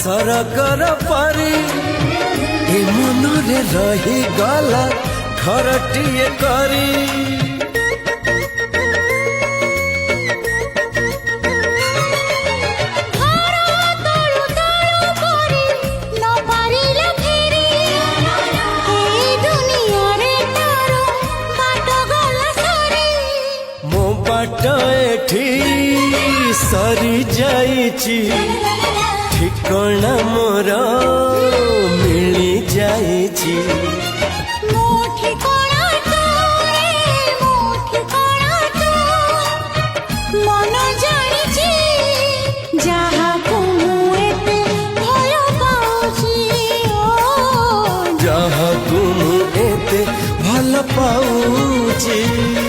सरगर परी ए मनरे रही गला घरटिए करी एठी सरी जाइची ठिकाना मोर मिली जाइची मन जानिची जहाको एते भल पाउची जहाको एते भल पाउची।